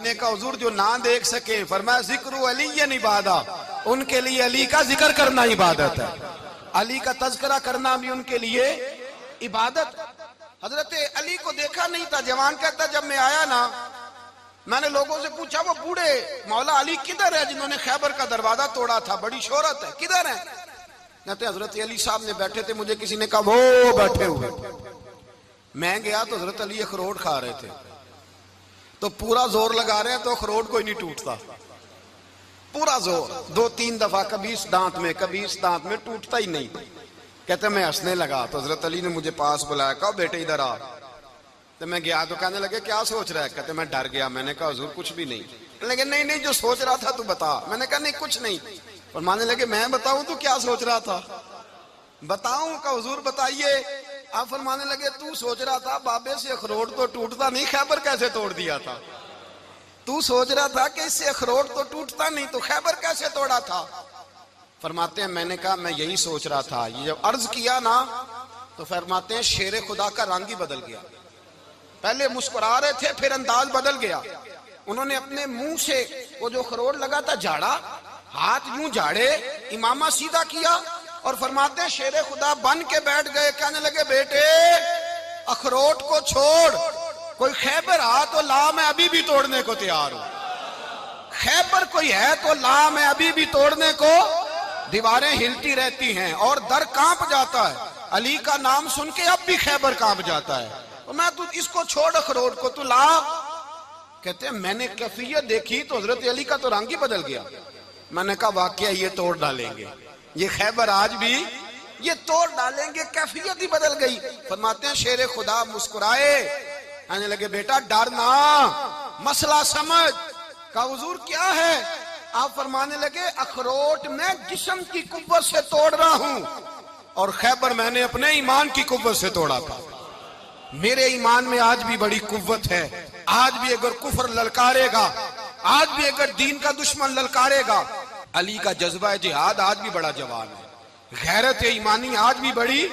نے کہا حضور جو نہ دیکھ سکے، فرمایا ذکر علی عبادہ، ان کے لیے علی کا ذکر کرنا عبادت ہے، علی کا تذکرہ کرنا بھی ان کے لیے عبادت۔ حضرت علی کو دیکھا نہیں تھا، جوان کہتا جب میں آیا نا میں نے لوگوں سے پوچھا وہ بوڑھے مولا علی کدھر ہے جنہوں نے خیبر کا دروازہ توڑا تھا، بڑی شہرت ہے، کدھر ہیں؟ کہتے حضرت علی صاحب نے بیٹھے تھے، مجھے کسی نے کہا وہ بیٹھے ہوئے۔ میں گیا تو حضرت علی اخروٹ کھا رہے تھے، تو پورا زور لگا رہے ہیں تو اخروٹ کوئی نہیں ٹوٹتا، پورا زور 2-3 دفعہ، کبھی اس دانت میں کبھی اس دانت میں، ٹوٹتا ہی نہیں۔ کہتے میں ہنسنے لگا تو حضرت علی نے مجھے پاس بلایا، کہا بیٹے ادھر آ۔ تو میں گیا تو کہنے لگے کیا سوچ رہا ہے؟ کہتے میں ڈر گیا، میں نے کہا حضور کچھ بھی نہیں۔ کہنے لگے نہیں جو سوچ رہا تھا تو بتا۔ میں نے کہا نہیں کچھ نہیں۔ فرمانے لگے میں بتاؤں تو کیا سوچ رہا تھا؟ بتاؤں؟ کہ حضور بتائیے۔ آپ فرمانے لگے تو سوچ رہا تھا بابے سے اخروٹ تو ٹوٹتا نہیں، خیبر کیسے توڑ دیا تھا؟ تو سوچ رہا تھا کہ اس سے اخروٹ تو ٹوٹتا نہیں تو خیبر کیسے توڑا تھا؟ فرماتے ہیں میں نے کہا میں یہی سوچ رہا تھا۔ یہ جب عرض کیا نا تو فرماتے ہیں شیر خدا کا رنگ ہی بدل گیا، پہلے مسکرا رہے تھے پھر انداز بدل گیا۔ انہوں نے اپنے منہ سے وہ جو اخروٹ لگا تھا جھاڑا، ہاتھ یوں جھاڑے، امامہ سیدھا کیا اور فرماتے ہیں شیر خدا بن کے بیٹھ گئے، کہنے لگے بیٹے اخروٹ کو چھوڑ، کوئی خیبر آ تو لا، میں ابھی بھی توڑنے کو تیار ہوں، خیبر کوئی ہے تو لا، میں ابھی بھی توڑنے کو۔ دیواریں ہلتی رہتی ہیں اور در کانپ جاتا ہے، علی کا نام سن کے اب بھی خیبر کانپ جاتا ہے، تو میں تو اس کو چھوڑ اخروٹ کو تو لا۔ کہتے ہیں میں نے کیفیت دیکھی تو حضرت علی کا تو رنگ ہی بدل گیا۔ میں نے کہا واقعہ یہ توڑ ڈالیں گے، یہ خیبر آج بھی یہ توڑ ڈالیں گے، کیفیت ہی بدل گئی۔ فرماتے ہیں شیر خدا مسکرائے، کہنے لگے بیٹا ڈرنا، مسئلہ سمجھ۔ کہا حضور کیا ہے؟ آپ فرمانے لگے اخروٹ میں جسم کی قوت سے توڑ رہا ہوں اور خیبر میں نے اپنے ایمان کی قوت سے توڑا تھا۔ میرے ایمان میں آج بھی بڑی قوت ہے، آج بھی اگر کفر للکارے گا، آج بھی اگر دین کا دشمن للکارے گا، علی کا جذبہ جہاد آج بھی بڑا جوان ہے، غیرت ایمانی آج بھی بڑی،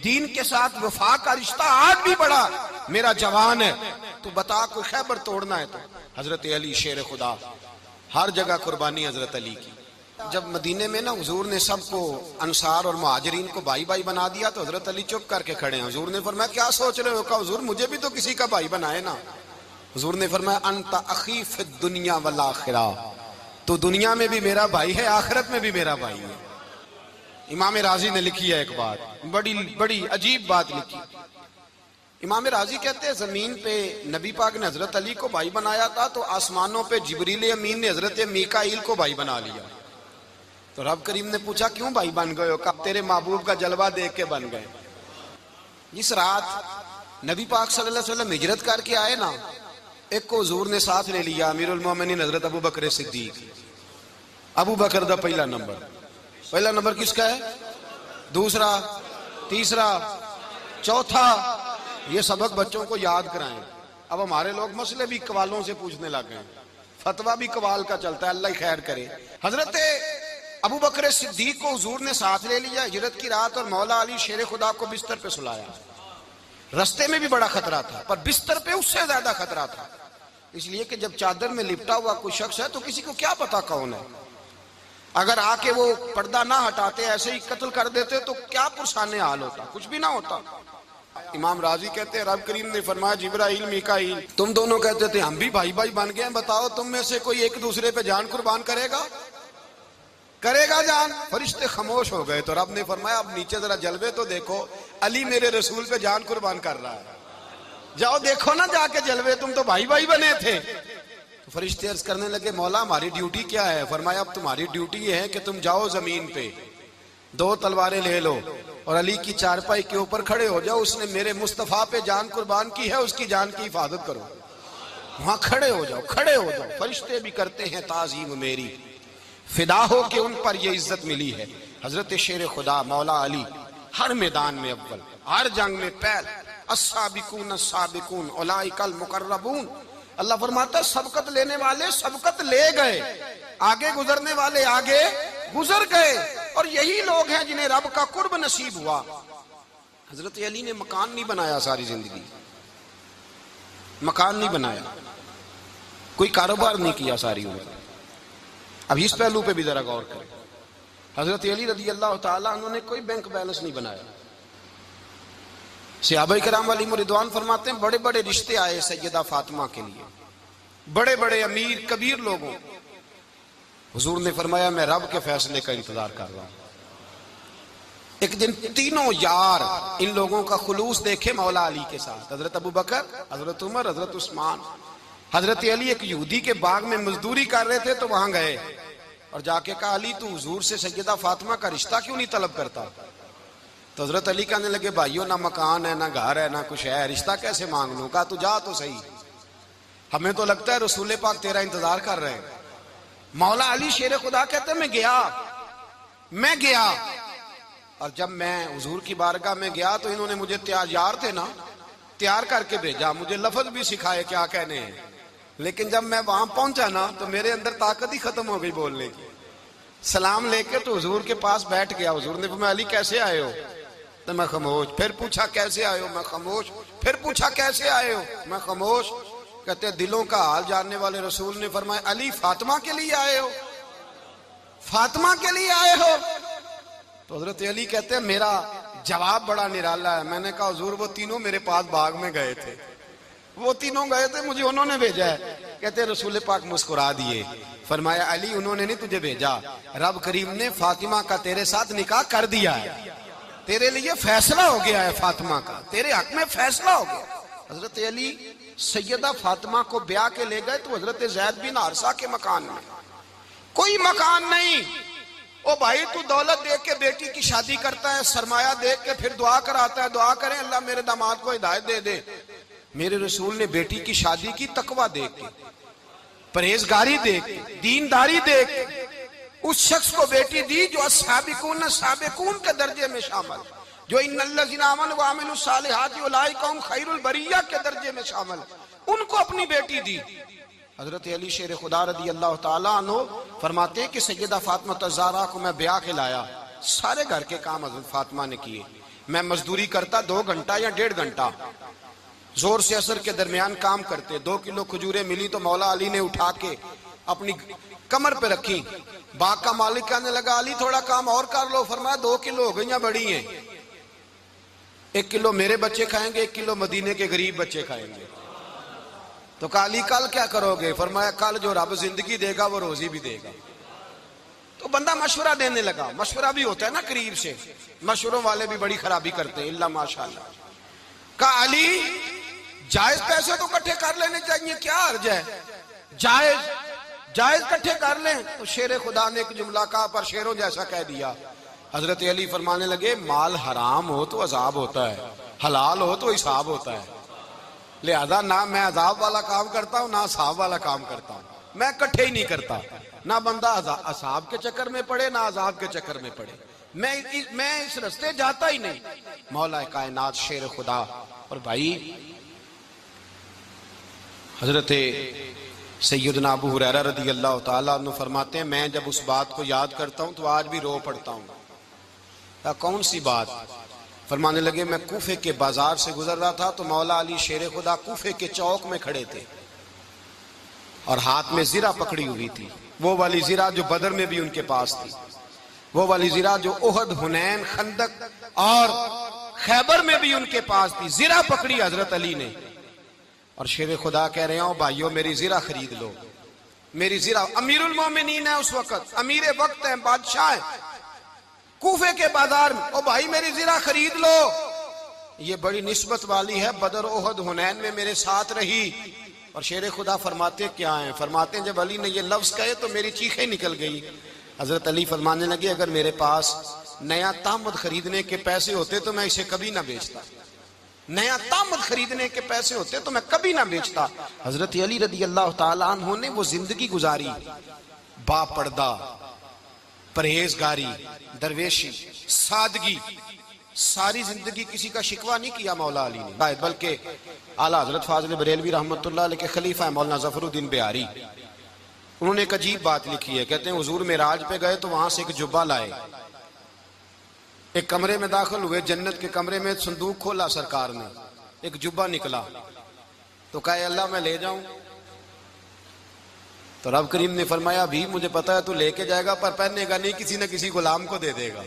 دین کے ساتھ وفا کا رشتہ آج بھی بڑا میرا جوان ہے۔ تو بتا کوئی خیبر توڑنا ہے تو حضرت علی شیر خدا، ہر جگہ قربانی حضرت علی کی۔ جب مدینے میں نا حضور نے سب کو انصار اور مہاجرین کو بھائی بھائی بنا دیا تو حضرت علی چپ کر کے کھڑے ہیں۔ حضور نے فرمایا کیا سوچ رہے ہو؟ کہا حضور مجھے بھی تو کسی کا بھائی بنائے نا۔ حضور نے فرمایا انت اخی فی الدنیا والآخرہ، تو دنیا میں بھی میرا بھائی ہے، آخرت میں بھی میرا بھائی ہے۔ امام راضی نے لکھی ہے ایک بات، بڑی عجیب بات لکھی۔ امام راضی کہتے ہیں زمین پہ نبی پاک نے حضرت علی کو بھائی بنایا تھا تو آسمانوں پہ جبریل امین نے حضرت میکائیل کو بھائی بنا لیا۔ تو رب کریم نے پوچھا کیوں بھائی بن گئے ہو؟ کہا تیرے محبوب کا جلوہ دیکھ کے بن گئے۔ جس رات نبی پاک صلی اللہ علیہ وسلم ہجرت کر کے آئے نا، ایک کو حضور نے ساتھ لے لیا، امیر المومنین حضرت ابو بکر صدیق۔ ابو بکر دا پہلا نمبر کس کا ہے؟ دوسرا، تیسرا، چوتھا، یہ سبق بچوں کو یاد کرائیں۔ اب ہمارے لوگ مسئلے بھی قوالوں سے پوچھنے لگ گئے، فتویٰ بھی قوال کا چلتا ہے، اللہ ہی خیر کرے۔ حضرت ابو بکر صدیق کو حضور نے ساتھ لے لیا ہجرت کی رات، اور مولا علی شیر خدا کو بستر پہ سلایا۔ رستے میں بھی بڑا خطرہ تھا پر بستر پہ اس سے زیادہ خطرہ تھا، اس لیے کہ جب چادر میں لپٹا ہوا کوئی شخص ہے تو کسی کو کیا پتا کون ہے، اگر آ کے وہ پردہ نہ ہٹاتے ایسے ہی قتل کر دیتے تو کیا پرسان حال ہوتا، کچھ بھی نہ ہوتا۔ امام راضی کہتے ہیں رب کریم نے فرمایا جبرائیل میکائیل تم دونوں کہتے تھے ہم بھی بھائی بھائی بن گئے ہیں، بتاؤ تم میں سے کوئی ایک دوسرے پہ جان قربان کرے گا جان؟ فرشتے خاموش ہو گئے تو رب نے فرمایا اب نیچے ذرا جلوے تو دیکھو، علی میرے رسول پہ جان قربان کر رہا ہے، جاؤ دیکھو نا جا کے جلوے، تم تو بھائی بھائی بنے تھے۔ تو فرشتے عرض کرنے لگے مولا ہماری ڈیوٹی کیا ہے؟ فرمایا اب تمہاری ڈیوٹی یہ ہے کہ تم جاؤ زمین پہ 2 تلواریں لے لو اور علی کی چارپائی کے اوپر کھڑے ہو جاؤ، اس نے میرے مصطفیٰ پہ جان قربان کی ہے، اس کی جان کی حفاظت کرو، وہاں کھڑے ہو جاؤ۔ فرشتے بھی کرتے ہیں تعظیم میری، فدا ہو کہ ان پر یہ عزت ملی ہے۔ حضرت شیر خدا مولا علی ہر میدان میں اول، ہر جنگ میں پہل، السابقون السابقون اولئک المقربون۔ اللہ فرماتا ہے سبقت لینے والے سبقت لے گئے، آگے گزرنے والے آگے گزر گئے، اور یہی لوگ ہیں جنہیں رب کا قرب نصیب ہوا۔ حضرت علی نے مکان نہیں بنایا، ساری زندگی مکان نہیں بنایا، کوئی کاروبار نہیں کیا ساری عمر. اب اس پہلو پہ بھی ذرا غور کریں. حضرت علی رضی اللہ تعالیٰ عنہ نے کوئی بینک بیلنس نہیں بنایا. صحابہ کرام علیہم رضوان فرماتے ہیں بڑے بڑے رشتے آئے سیدہ فاطمہ کے لیے، بڑے بڑے امیر کبیر لوگوں. حضور نے فرمایا میں رب کے فیصلے کا انتظار کر رہا ہوں. ایک دن تینوں یار ان لوگوں کا خلوص دیکھے مولا علی کے ساتھ، حضرت ابو بکر، حضرت عمر، حضرت عثمان. حضرت علی ایک یہودی کے باغ میں مزدوری کر رہے تھے تو وہاں گئے اور جا کے کہا علی تو حضور سے سیدہ فاطمہ کا رشتہ کیوں نہیں طلب کرتا؟ تو حضرت علی کہنے لگے بھائیو نہ مکان ہے نہ گھر ہے نہ کچھ ہے، رشتہ کیسے مانگ لوں؟ کہا تو جا تو صحیح، ہمیں تو لگتا ہے رسول پاک تیرا انتظار کر رہے ہیں. مولا علی شیر خدا کہتے ہیں میں گیا اور جب میں حضور کی بارگاہ میں گیا تو انہوں نے مجھے یار تھے نا تیار کر کے بھیجا، مجھے لفظ بھی سکھائے کیا کہنے ہیں، لیکن جب میں وہاں پہنچا نا تو میرے اندر طاقت ہی ختم ہو گئی بولنے کی. سلام لے کے تو حضور کے پاس بیٹھ گیا. حضور نے فرمایا علی کیسے آئے ہو؟ تو میں خاموش. پھر پوچھا کیسے آئے ہو؟ میں خاموش. پھر پوچھا کیسے آئے ہو؟ میں خاموش. کہتے دلوں کا حال جاننے والے رسول نے فرمایا علی فاطمہ کے لیے آئے ہو؟ فاطمہ کے لیے آئے ہو؟ تو حضرت علی کہتے ہیں میرا جواب بڑا نرالا ہے. میں نے کہا حضور وہ تینوں میرے پاس باغ میں گئے تھے، وہ تینوں گئے تھے، مجھے انہوں نے بھیجا ہے. کہتے رسول پاک مسکرا دیے، فرمایا علی انہوں نے نہیں تجھے بھیجا، رب کریم نے فاطمہ کا تیرے ساتھ نکاح کر دیا ہے، تیرے لیے فیصلہ ہو گیا ہے، فاطمہ کا تیرے حق میں فیصلہ ہو گیا. حضرت علی سیدہ فاطمہ کو بیاہ کے لے گئے تو حضرت زید بن حارثہ کے مکان میں کوئی مکان نہیں. او بھائی تو دولت دیکھ کے بیٹی کی شادی کرتا ہے، سرمایہ دیکھ کے پھر دعا کراتا ہے، دعا کریں اللہ میرے داماد کو ہدایت دے دے. میرے رسول نے بیٹی کی شادی کی تقوی دیکھ کے، پرہیزگاری دیکھ کے، دینداری دیکھ کے اس شخص کو بیٹی دی جو السابقون السابقون کے درجے میں شامل، جو ان الذین آمنوا وعملوا الصالحات اولئک هم خیر البریہ کے درجے میں شامل، ان کو اپنی بیٹی دی. حضرت علی شیر خدا رضی اللہ تعالیٰ عنہ فرماتے ہیں کہ سیدہ فاطمہ الزہرا کو میں بیاہ کے لایا، سارے گھر کے کام حضرت فاطمہ نے کیے. میں مزدوری کرتا 2 گھنٹہ یا 1.5 گھنٹہ، زور سے عصر کے درمیان کام کرتے. 2 کلو کھجوریں ملی تو مولا علی نے اٹھا کے اپنی کمر پہ رکھی. باغ کا مالک کہنے لگا علی تھوڑا کام اور کر لو. فرمایا 2 کلو ہو گئیں بڑی ہیں، 1 کلو میرے بچے کھائیں گے، 1 کلو مدینے کے غریب بچے کھائیں گے. تو کہا علی کل کیا کرو گے؟ فرمایا کل جو رب زندگی دے گا وہ روزی بھی دے گا. تو بندہ مشورہ دینے لگا. مشورہ بھی ہوتا ہے نا قریب سے، مشوروں والے بھی بڑی خرابی کرتے ہیں اللہ ماشاءاللہ. کہا علی جائز پیسے تو کٹھے کر لینے چاہیے، کیا حرج ہے، جائز کٹھے کر لیں. تو شیر خدا نے ایک جملہ کہا پر شیروں جیسا کہہ دیا. حضرت علی فرمانے لگے مال حرام ہو تو عذاب ہوتا ہے، حلال ہو تو حساب ہوتا ہے، لہذا نہ میں عذاب والا کام کرتا ہوں نہ حساب والا کام کرتا ہوں، میں کٹھے ہی نہیں کرتا. نہ بندہ عذاب کے چکر میں پڑے نہ عذاب کے چکر میں پڑے، میں اس رستے جاتا ہی نہیں. مولا کائنات شیر خدا. اور بھائی حضرت سیدنا ابو ہریرہ رضی اللہ تعالیٰ عنہ فرماتے ہیں میں جب اس بات کو یاد کرتا ہوں تو آج بھی رو پڑتا ہوں. کون سی بات؟ فرمانے لگے میں کوفے کے بازار سے گزر رہا تھا تو مولا علی شیر خدا کوفے کے چوک میں کھڑے تھے اور ہاتھ میں زرہ پکڑی ہوئی تھی، وہ والی زرہ جو بدر میں بھی ان کے پاس تھی، وہ والی زرہ جو احد، حنین، خندق اور خیبر میں بھی ان کے پاس تھی. زرہ پکڑی حضرت علی نے اور شیر خدا کہہ رہے ہیں بھائیو میری زرہ خرید لو. میری زرہ، امیر المومنین ہے اس وقت، امیر وقت ہیں، بادشاہ ہیں، کوفے کے بازار میں. او بھائی میری زرہ خرید لو، یہ بڑی نسبت والی ہے، بدر، احد، حنین میں میرے ساتھ رہی. اور شیر خدا فرماتے کیا ہیں؟ فرماتے ہیں جب علی نے یہ لفظ کہے تو میری چیخیں نکل گئی. حضرت علی فرمانے لگے اگر میرے پاس نیا تامد خریدنے کے پیسے ہوتے تو میں اسے کبھی نہ بیچتا، نیا تامد خریدنے کے پیسے ہوتے تو میں کبھی نہ بیچتا. حضرت علی رضی اللہ تعالیٰ عنہ نے وہ زندگی گزاری، با پردہ، پرہیزگاری، درویشی، سادگی، ساری زندگی کسی کا شکوہ نہیں کیا مولا علی نے، بلکہ اعلیٰ حضرت فاضل بریلوی رحمۃ اللہ علیہ کے خلیفہ مولانا ظفر الدین بہاری، انہوں نے ایک عجیب بات لکھی ہے. کہتے ہیں حضور معراج پہ گئے تو وہاں سے ایک جبہ لائے، ایک کمرے میں داخل ہوئے، جنت کے کمرے میں صندوق کھولا سرکار نے، ایک جبہ نکلا تو کہا اللہ میں لے جاؤں؟ تو رب کریم نے فرمایا بھی مجھے پتا ہے تو لے کے جائے گا پر پہننے گا نہیں، کسی نہ کسی غلام کو دے دے گا۔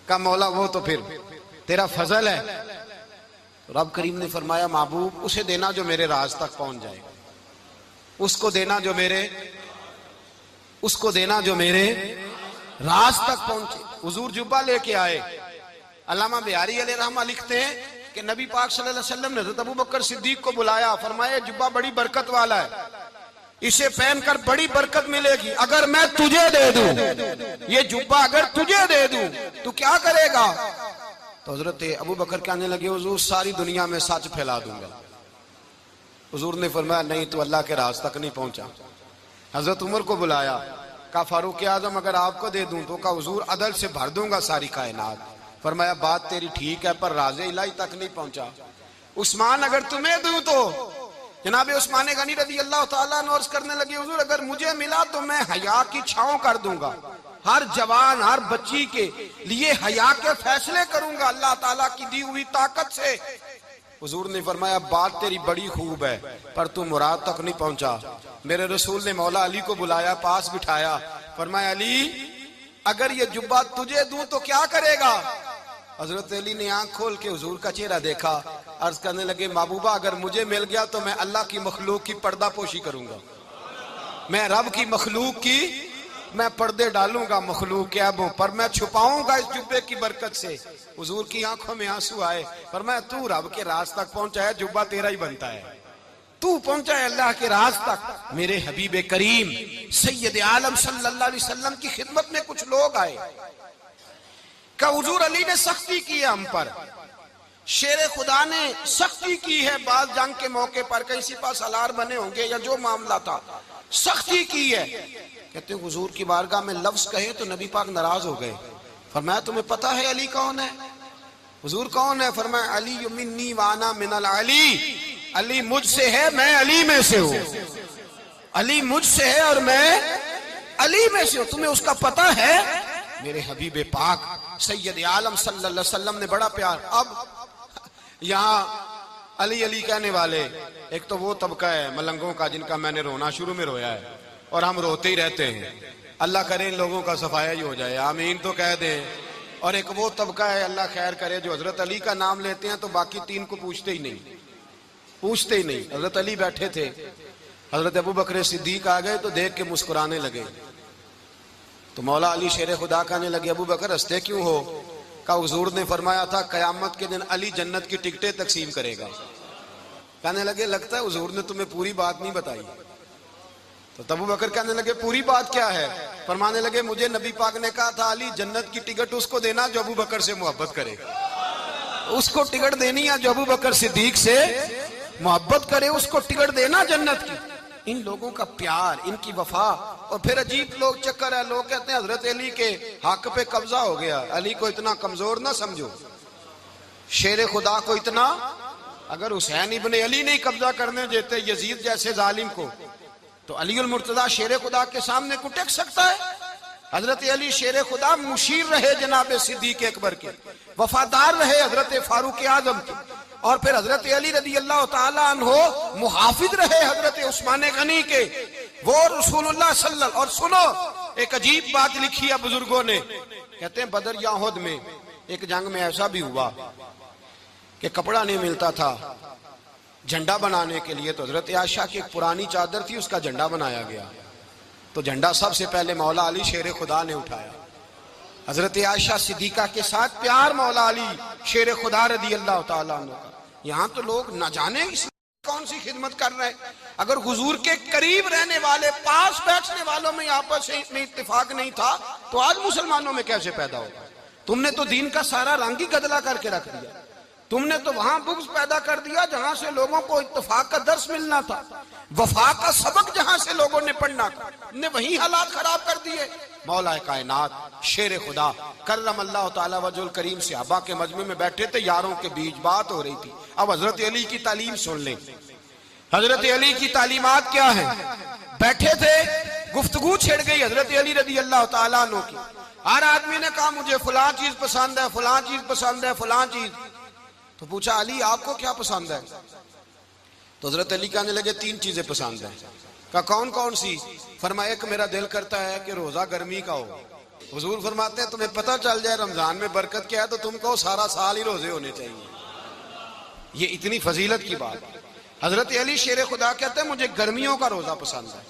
کہا مولا وہ تو پھر تیرا فضل ہے۔ رب کریم نے فرمایا محبوب اسے دینا جو میرے راز تک پہنچ جائے، اس کو دینا جو میرے راز تک پہنچے۔ حضور جبہ لے کے آئے۔ علامہ بہاری علیہ رحمہ لکھتے ہیں کہ نبی پاک صلی اللہ علیہ وسلم نے حضرت ابوبکر صدیق کو بلایا، فرمایا جبہ بڑی برکت والا ہے، اسے پہن کر بڑی برکت ملے گی، اگر میں تجھے دے دوں، یہ جبہ اگر تجھے دے دوں تو کیا کرے گا؟ تو حضرت ابوبکر کہنے لگے حضور ساری دنیا میں سچ پھیلا دوں گا۔ حضور نے فرمایا نہیں تو اللہ کے راز تک نہیں پہنچا۔ حضرت عمر کو بلایا، کہا فاروق اعظم اگر آپ کو دے دوں تو کہا حضور عدل سے بھر دوں گا ساری کائنات۔ فرمایا بات تیری ٹھیک ہے پر راز الہی تک نہیں پہنچا۔ عثمان اگر تمہیں دوں تو جناب عثمان غنی رضی اللہ تعالیٰ عنہ عرض کرنے لگے حضور اگر مجھے ملا تو میں حیا کی چھاؤں کر دوں گا، ہر جوان ہر بچی کے لیے حیا کے فیصلے کروں گا اللہ تعالیٰ کی دی ہوئی طاقت سے۔ حضور نے فرمایا بات تیری بڑی خوب ہے پر تو مراد تک نہیں پہنچا۔ میرے رسول نے مولا علی کو بلایا، پاس بٹھایا، فرمایا علی اگر یہ جبہ تجھے دوں تو کیا کرے گا؟ حضرت علی نے آنکھ کھول کے حضور کا چہرہ دیکھا، عرض کرنے لگے محبوبہ اگر مجھے مل گیا تو میں اللہ کی مخلوق کی پردہ پوشی کروں گا، میں رب کی مخلوق کی میں پردے ڈالوں گا مخلوق کے عیبوں پر، میں چھپاؤں گا اس جبے کی برکت سے۔ حضور کی آنکھوں میں آنسو آئے، فرمایا تو رب کے راز تک پہنچا ہے، جبہ تیرا ہی بنتا ہے، تو پہنچا ہے اللہ کے راز تک۔ میرے حبیب کریم سید عالم صلی اللہ علیہ وسلم کی خدمت میں کچھ لوگ آئے کہ حضور علی نے سختی کی ہے ہم پر، شیر خدا نے سختی کی ہے، بعض جنگ کے موقع پر کہیں سپاہ سالار بنے ہوں گے یا جو معاملہ تھا سختی کی ہے۔ کہتے ہیں حضور کی بارگاہ میں لفظ کہے تو نبی پاک ناراض ہو گئے۔ فرمایا تمہیں پتا ہے علی کون ہے؟ حضور کون ہے؟ فرمایا علی منی وانا من العلی، علی مجھ سے ہے میں علی میں سے ہوں، علی مجھ سے ہے اور میں علی میں سے ہوں، تمہیں اس کا پتہ ہے؟ میرے حبیب پاک سید عالم صلی اللہ علیہ وسلم نے بڑا پیار۔ اب یہاں علی علی کہنے والے ایک تو وہ طبقہ ہے ملنگوں کا جن کا میں نے رونا شروع میں رویا ہے اور ہم روتے ہی رہتے ہیں، اللہ کرے ان لوگوں کا صفایا ہی ہو جائے، آمین تو کہہ دیں۔ اور ایک وہ طبقہ ہے اللہ خیر کرے جو حضرت علی کا نام لیتے ہیں تو باقی تین کو پوچھتے ہی نہیں۔ حضرت علی بیٹھے تھے، حضرت ابوبکر صدیق آ گئے تو دیکھ کے مسکرانے لگے، تو مولا علی شیر خدا کہنے لگے ابوبکر ہنستے کیوں ہو؟ کہا حضور نے فرمایا تھا قیامت کے دن علی جنت کی ٹکٹیں تقسیم کرے گا۔ کہنے لگے لگتا ہے حضور نے تمہیں پوری بات نہیں بتائی۔ تو ابوبکر کہنے لگے پوری بات کیا ہے؟ فرمانے لگے مجھے نبی پاک نے کہا تھا علی جنت کی ٹکٹ اس کو دینا جو ابوبکر سے محبت کرے، اس کو ٹکٹ دینی ہے جو ابوبکر صدیق سے محبت کرے، اس کو ٹکٹ دینا جنت کی۔ ان لوگوں کا پیار، ان کی وفا۔ اور پھر عجیب لوگ چکر ہے، لوگ کہتے ہیں حضرت علی کے حق پہ قبضہ ہو گیا، علی کو اتنا کمزور نہ سمجھو، شیر خدا کو اتنا، اگر حسین ابن علی نہیں قبضہ کرنے دیتے یزید جیسے ظالم کو تو علی المرتضی شیر خدا کے سامنے کو ٹک سکتا ہے؟ حضرت علی شیر خدا مشیر رہے جناب صدیق اکبر کے، وفادار رہے حضرت فاروق اعظم کے، اور پھر حضرت علی رضی اللہ تعالیٰ عنہ محافظ رہے حضرت عثمان غنی کے، وہ رسول اللہ صلی اللہ علیہ وسلم۔ اور سنو ایک عجیب بات لکھی ہے بزرگوں نے، کہتے ہیں بدر یا احد میں ایک جنگ میں ایسا بھی ہوا کہ کپڑا نہیں ملتا تھا جھنڈا بنانے کے لیے، تو حضرت عائشہ کی ایک پرانی چادر تھی اس کا جھنڈا بنایا گیا، تو جھنڈا سب سے پہلے مولا علی شیر خدا نے اٹھایا۔ حضرت عائشہ صدیقہ کے ساتھ پیار مولا علی شیر خدا رضی اللہ تعالیٰ عنہ کا۔ یہاں تو لوگ نہ جانے کون سی خدمت کر رہے ہیں، اگر حضور کے قریب رہنے والے پاس بیٹھنے والوں میں آپس میں اتفاق نہیں تھا تو آج مسلمانوں میں کیسے پیدا ہوگا؟ تم نے تو دین کا سارا رنگ ہی گدلا کر کے رکھ دیا، تم نے تو وہاں بغض پیدا کر دیا جہاں سے لوگوں کو اتفاق کا درس ملنا تھا، وفا کا سبق جہاں سے لوگوں نے پڑھنا تھا، نے وہی حالات خراب کر دیے۔ مولا کائنات شیر خدا کرم اللہ تعالیٰ وجہ الکریم صحابہ کے مجمع میں بیٹھے تھے، یاروں کے بیچ بات ہو رہی تھی۔ اب حضرت علی کی تعلیم سن لیں، حضرت علی کی تعلیمات کیا ہیں؟ بیٹھے تھے، گفتگو چھڑ گئی حضرت علی رضی اللہ تعالیٰ عنہ کی، ہر آدمی نے کہا مجھے فلاں چیز پسند ہے، فلاں چیز پسند ہے، فلاں چیز۔ تو پوچھا علی آپ کو کیا پسند ہے؟ تو حضرت علی کہنے لگے تین چیزیں پسند ہیں۔ کہ کون کون سی؟ فرمایا کہ میرا دل کرتا ہے کہ روزہ گرمی کا ہو۔ حضور فرماتے ہیں تمہیں پتہ چل جائے رمضان میں برکت کیا ہے تو تم کو سارا سال ہی روزے ہونے چاہیے۔ یہ اتنی فضیلت کی بات۔ حضرت علی شیر خدا کہتے ہیں مجھے گرمیوں کا روزہ پسند ہے،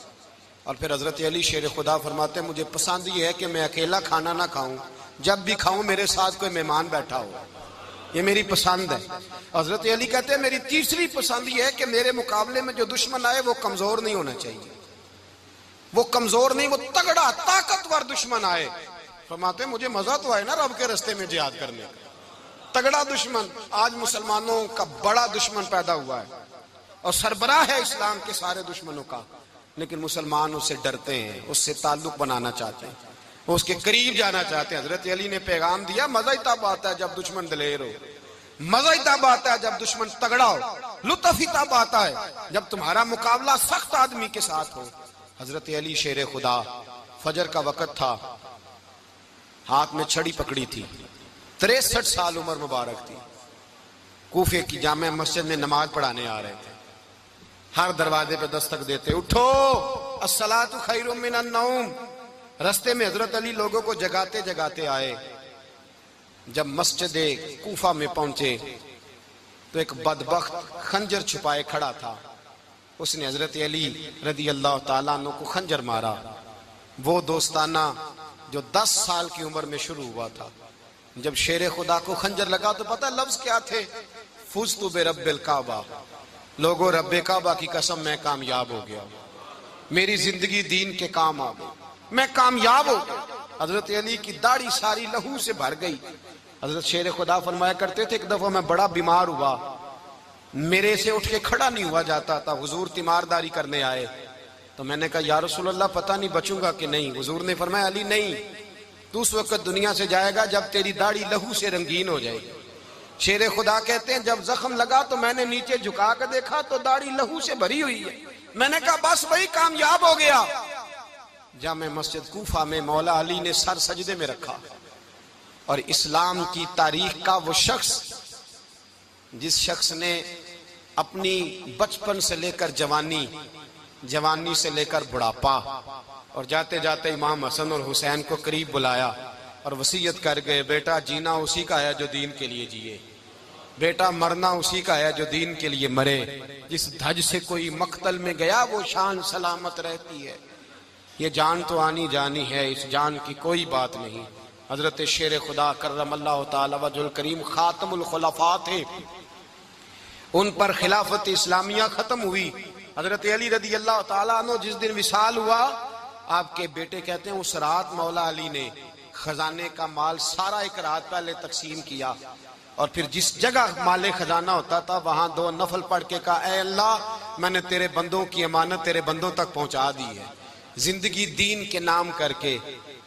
اور پھر حضرت علی شیر خدا فرماتے ہیں مجھے پسند یہ ہے کہ میں اکیلا کھانا نہ کھاؤں، جب بھی کھاؤں میرے ساتھ کوئی مہمان بیٹھا ہو، یہ میری پسند ہے۔ حضرت علی کہتے ہیں میری تیسری پسند یہ ہے کہ میرے مقابلے میں جو دشمن آئے وہ کمزور نہیں ہونا چاہیے، وہ کمزور نہیں، وہ تگڑا طاقتور دشمن آئے۔ فرماتے ہیں مجھے مزہ تو آئے نا رب کے رستے میں جہاد کرنے کا، تگڑا دشمن۔ آج مسلمانوں کا بڑا دشمن پیدا ہوا ہے اور سربراہ ہے اسلام کے سارے دشمنوں کا، لیکن مسلمان اس سے ڈرتے ہیں، اس سے تعلق بنانا چاہتے ہیں، اس کے قریب جانا چاہتے ہیں۔ حضرت علی نے پیغام دیا مزہ ہی تب آتا ہے جب دشمن دلیر ہو، مزہ ہی تب آتا ہے جب دشمن تگڑا ہو، لطف ہی تب آتا ہے جب تمہارا مقابلہ سخت آدمی کے ساتھ ہو۔ حضرت علی شیر خدا، فجر کا وقت تھا، ہاتھ میں چھڑی پکڑی تھی، 63 سال عمر مبارک تھی، کوفے کی جامع مسجد میں نماز پڑھانے آ رہے تھے۔ ہر دروازے پہ دستک دیتے اٹھو الصلاۃ خیر من النوم۔ رستے میں حضرت علی لوگوں کو جگاتے جگاتے آئے۔ جب مسجد کوفہ میں پہنچے تو ایک بدبخت خنجر چھپائے کھڑا تھا، اس نے حضرت علی رضی اللہ تعالیٰ عنہ کو خنجر مارا۔ وہ دوستانہ جو 10 سال کی عمر میں شروع ہوا تھا، جب شیر خدا کو خنجر لگا تو پتہ لفظ کیا تھے؟ فزت برب الکعبہ، لوگوں رب کعبہ کی قسم میں کامیاب ہو گیا، میری زندگی دین کے کام آ گئی، میں کامیاب ہو گیا۔ حضرت علی کی داڑھی ساری لہو سے بھر گئی۔ حضرت شیر خدا فرمایا کرتے تھے ایک دفعہ میں بڑا بیمار ہوا، میرے سے اٹھ کے کھڑا نہیں ہوا جاتا تھا، حضور تیمارداری کرنے آئے تو میں نے کہا یا رسول اللہ پتہ نہیں بچوں گا کہ نہیں۔ حضور نے فرمایا علی نہیں، تو اس وقت دنیا سے جائے گا جب تیری داڑھی لہو سے رنگین ہو جائے گی۔ شیر خدا کہتے ہیں جب زخم لگا تو میں نے نیچے جھکا کر دیکھا تو داڑھی لہو سے بھری ہوئی ہے، میں نے کہا بس وہی کامیاب ہو گیا۔ جامع مسجد کوفہ میں مولا علی نے سر سجدے میں رکھا، اور اسلام کی تاریخ کا وہ شخص جس شخص نے اپنی بچپن سے لے کر جوانی، جوانی سے لے کر بڑھاپا، اور جاتے جاتے امام حسن اور حسین کو قریب بلایا اور وصیت کر گئے بیٹا جینا اسی کا ہے جو دین کے لیے جیے، بیٹا مرنا اسی کا ہے جو دین کے لیے مرے، جس دھج سے کوئی مقتل میں گیا وہ شان سلامت رہتی ہے، یہ جان تو آنی جانی ہے، اس جان کی کوئی بات نہیں۔ حضرت شیر خدا کرم اللہ تعالی وجہ الکریم خاتم الخلفاء تھے، ان پر خلافت اسلامیہ ختم ہوئی۔ حضرت علی رضی اللہ تعالیٰ عنہ جس دن وصال ہوا، آپ کے بیٹے کہتے ہیں اس رات مولا علی نے خزانے کا مال سارا ایک رات پہلے تقسیم کیا، اور پھر جس جگہ مال خزانہ ہوتا تھا وہاں 2 نفل پڑھ کے کہا اے اللہ میں نے تیرے بندوں کی امانت تیرے بندوں تک پہنچا دی ہے۔ زندگی دین کے نام کر کے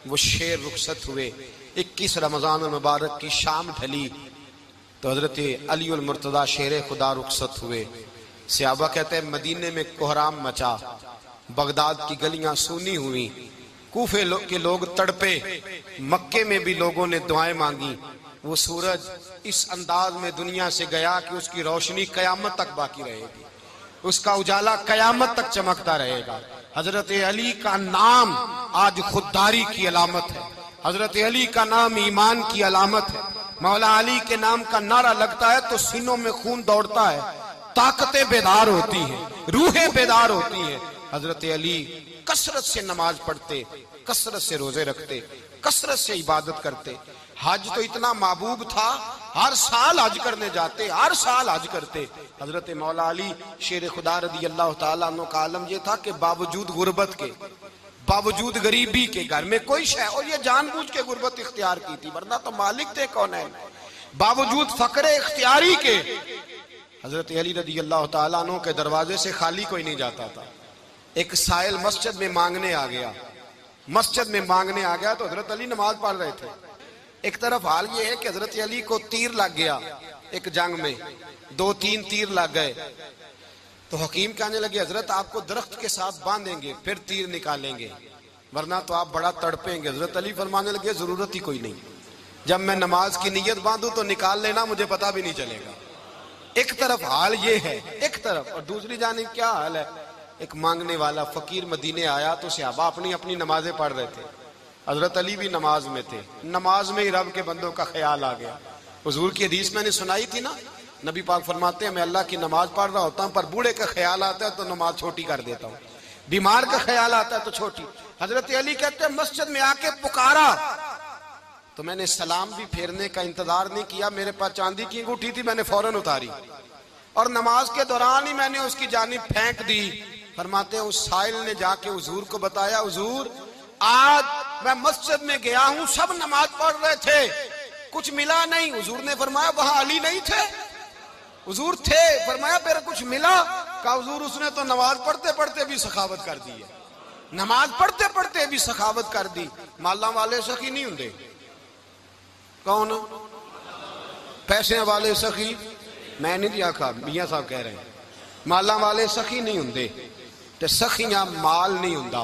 وہ شیر رخصت ہوئے۔ 21 رمضان المبارک کی شام ڈھلی تو حضرت علی المرتضی شیر خدا رخصت ہوئے۔ صحابہ کہتے ہیں مدینے میں کوہرام مچا، بغداد کی گلیاں سونی ہوئی، کوفے کے لوگ تڑپے، مکے میں بھی لوگوں نے دعائیں مانگی۔ وہ سورج اس انداز میں دنیا سے گیا کہ اس کی روشنی قیامت تک باقی رہے گی، اس کا اجالا قیامت تک چمکتا رہے گا۔ حضرت علی کا نام آج خودداری کی علامت ہے، حضرت علی کا نام ایمان کی علامت ہے۔ مولا علی کے نام کا نعرہ لگتا ہے تو سینوں میں خون دوڑتا ہے، طاقتیں بیدار ہوتی ہیں، روحیں بیدار ہوتی ہیں۔ حضرت علی کثرت سے نماز پڑھتے، کثرت سے روزے رکھتے، کثرت سے عبادت کرتے۔ حج تو اتنا محبوب تھا، ہر سال حج کرنے جاتے، ہر سال حج کرتے۔ حضرت مولا علی شیر خدا رضی اللہ تعالیٰ عنہ کا عالم یہ تھا کہ باوجود غربت کے، باوجود غریبی کے، گھر میں کوئی شے، اور یہ جان بوجھ کے غربت اختیار کی تھی ورنہ تو مالک تھے کونین، باوجود فقر اختیاری کے حضرت علی رضی اللہ تعالیٰ عنہ کے دروازے سے خالی کوئی نہیں جاتا تھا۔ ایک سائل مسجد میں مانگنے آ گیا، مسجد میں مانگنے آ گیا تو حضرت علی نماز پڑھ رہے تھے۔ ایک طرف حال یہ ہے کہ حضرت علی کو تیر لگ گیا، ایک جنگ میں 2-3 تیر لگ گئے تو حکیم کہنے لگے حضرت آپ کو درخت کے ساتھ باندھیں گے پھر تیر نکالیں گے ورنہ تو آپ بڑا تڑپیں گے۔ حضرت علی فرمانے لگے ضرورت ہی کوئی نہیں، جب میں نماز کی نیت باندھوں تو نکال لینا، مجھے پتہ بھی نہیں چلے گا۔ ایک طرف حال یہ ہے، ایک طرف، اور دوسری جانب کیا حال ہے؟ ایک مانگنے والا فقیر مدینے آیا تو صحابہ اپنی اپنی نمازیں پڑھ رہے تھے، حضرت علی بھی نماز میں تھے، نماز میں ہی رب کے بندوں کا خیال آ گیا۔ حضور کی حدیث میں نے سنائی تھی نا، نبی پاک فرماتے ہیں میں اللہ کی نماز پڑھ رہا ہوتا ہوں پر بوڑھے کا خیال آتا ہے تو نماز چھوٹی کر دیتا ہوں، بیمار کا خیال آتا ہے تو چھوٹی۔ حضرت علی کہتے ہیں مسجد میں آ کے پکارا تو میں نے سلام بھی پھیرنے کا انتظار نہیں کیا، میرے پاس چاندی کی انگوٹھی تھی، میں نے فوراً اتاری اور نماز کے دوران ہی میں نے اس کی جانب پھینک دی۔ فرماتے ہیں اس سائل نے جا کے حضور کو بتایا، حضور آج میں مسجد میں گیا ہوں، سب نماز پڑھ رہے تھے، کچھ ملا نہیں۔ حضور نے فرمایا وہاں علی نہیں تھے؟ حضور تھے۔ فرمایا پھر کچھ ملا؟ کہا حضور اس نے تو نماز پڑھتے پڑھتے بھی سخاوت کر دی ہے، نماز پڑھتے پڑھتے بھی سخاوت کر دی۔ مالاں والے سخی نہیں ہوندے؟ کون؟ پیسے والے سخی؟ میں نہیں دیا کہا، میاں صاحب کہہ رہے ہیں مالاں والے سخی نہیں ہوندے تے سخیاں مال نہیں ہوندا،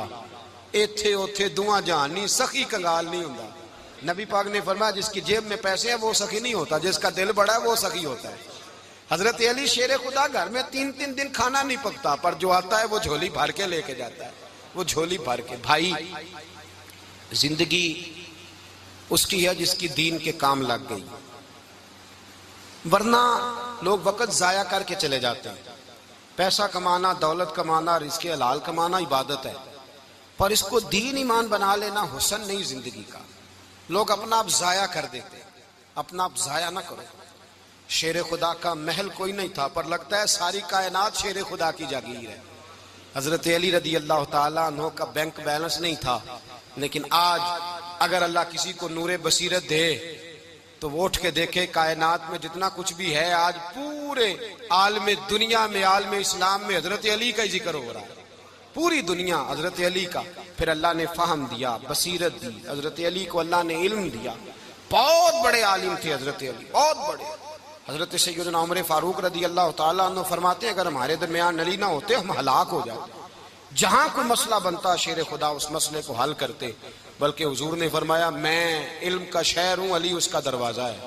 ایتھے اوتھے دعا جہان نہیں، سخی کنگال نہیں ہوندا۔ نبی پاک نے فرمایا جس کی جیب میں پیسے ہیں وہ سخی نہیں ہوتا، جس کا دل بڑا ہے وہ سخی ہوتا ہے۔ حضرت علی شیر خدا گھر میں 3 دن کھانا نہیں پکتا پر جو آتا ہے وہ جھولی بھر کے لے کے جاتا ہے، وہ جھولی بھر کے۔ بھائی زندگی اس کی ہے جس کی دین کے کام لگ گئی، ورنہ لوگ وقت ضائع کر کے چلے جاتے ہیں۔ پیسہ کمانا، دولت کمانا، رزق حلال کمانا عبادت ہے، پر اس کو دین ایمان بنا لینا حسن نہیں زندگی کا۔ لوگ اپنا آپ ضائع کر دیتے، اپنا آپ ضائع نہ کرو۔ شیر خدا کا محل کوئی نہیں تھا پر لگتا ہے ساری کائنات شیر خدا کی جاگیر ہے۔ حضرت علی رضی اللہ تعالیٰ عنہ کا بینک بیلنس نہیں تھا، لیکن آج اگر اللہ کسی کو نور بصیرت دے تو وہ اٹھ کے دیکھے کائنات میں جتنا کچھ بھی ہے آج پورے عالم دنیا میں، عالم اسلام میں حضرت علی کا ہی ذکر ہو رہا ہے، پوری دنیا حضرت علی کا۔ پھر اللہ نے فہم دیا، بصیرت دی، حضرت علی کو اللہ نے علم دیا، بہت بڑے عالم تھے حضرت علی، بہت بڑے۔ حضرت سیدنا عمر فاروق رضی اللہ تعالیٰ عنہ فرماتے ہیں اگر ہمارے درمیان علی نہ ہوتے ہم ہلاک ہو جاتے، جہاں کوئی مسئلہ بنتا شیر خدا اس مسئلے کو حل کرتے، بلکہ حضور نے فرمایا میں علم کا شہر ہوں، علی اس کا دروازہ ہے۔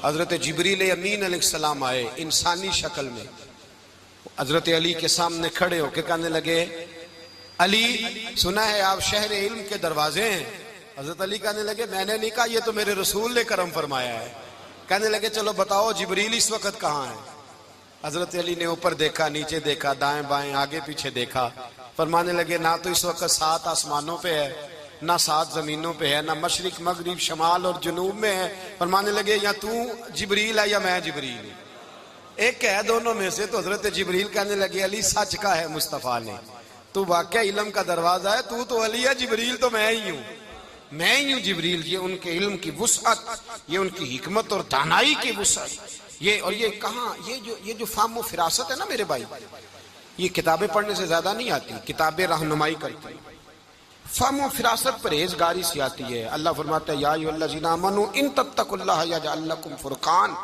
حضرت جبریل امین علیہ السلام آئے انسانی شکل میں، حضرت علی کے سامنے کھڑے ہو کے کہنے لگے علی سنا ہے آپ شہر علم کے دروازے ہیں؟ حضرت علی کہنے لگے میں نے نہیں کہا، یہ تو میرے رسول نے کرم فرمایا ہے۔ کہنے لگے چلو بتاؤ جبریل اس وقت کہاں ہے؟ حضرت علی نے اوپر دیکھا، نیچے دیکھا، دائیں بائیں آگے پیچھے دیکھا، فرمانے لگے نہ تو اس وقت 7 آسمانوں پہ ہے، نہ 7 زمینوں پہ ہے، نہ مشرق مغرب شمال اور جنوب میں ہے۔ فرمانے لگے یا تو جبریل ہے یا میں جبریل ہوں، ایک ہے دونوں میں سے۔ تو حضرت جبریل کہنے لگے علی سچ کا ہے مصطفیٰ نے، تو واقعہ علم کا دروازہ ہے، تو علی ہے، جبریل تو میں ہی ہوں، میں ہی ہوں جبریل۔ یہ ان کے علم کی وسعت، یہ ان کی حکمت اور دانائی کی وسعت، یہ کہاں یہ جو فہم و فراست ہے نا میرے بھائی، یہ کتابیں پڑھنے سے زیادہ نہیں آتی، کتابیں رہنمائی کرتی ہیں۔ فہم و فراست پرہیزگاری سے آتی ہے۔ اللہ فرماتا ہے یا ایھا الذین آمنوا ان تتقوا اللہ یجعل لکم فرقان،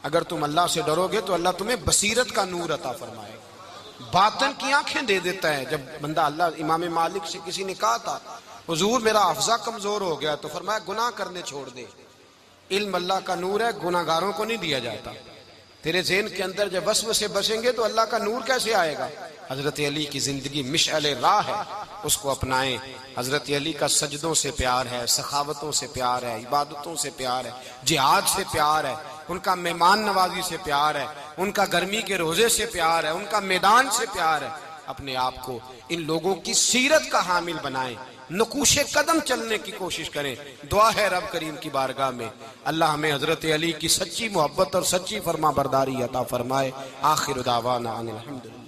اگر تم اللہ سے ڈرو گے تو اللہ تمہیں بصیرت کا نور عطا فرمائے گا، باطن کی آنکھیں دے دیتا ہے۔ جب بندہ اللہ امام مالک سے کسی نے کہا تھا حضور میرا حافظہ کمزور ہو گیا، تو فرمایا گناہ کرنے چھوڑ دے، علم اللہ کا نور ہے، گناہ گاروں کو نہیں دیا جاتا۔ تیرے ذہن کے اندر جب وسوسے بسیں گے تو اللہ کا نور کیسے آئے گا؟ حضرت علی کی زندگی مشعل راہ ہے، اس کو اپنائیں۔ حضرت علی کا سجدوں سے پیار ہے، سخاوتوں سے پیار ہے، عبادتوں سے پیار ہے، جہاد سے پیار ہے، ان کا مہمان نوازی سے پیار ہے، ان کا گرمی کے روزے سے پیار ہے، ان کا میدان سے پیار ہے۔ اپنے آپ کو ان لوگوں کی سیرت کا حامل بنائیں، نقوش قدم چلنے کی کوشش کریں۔ دعا ہے رب کریم کی بارگاہ میں اللہ ہمیں حضرت علی کی سچی محبت اور سچی فرما برداری عطا فرمائے۔ آخر دعوانا ان الحمدللہ۔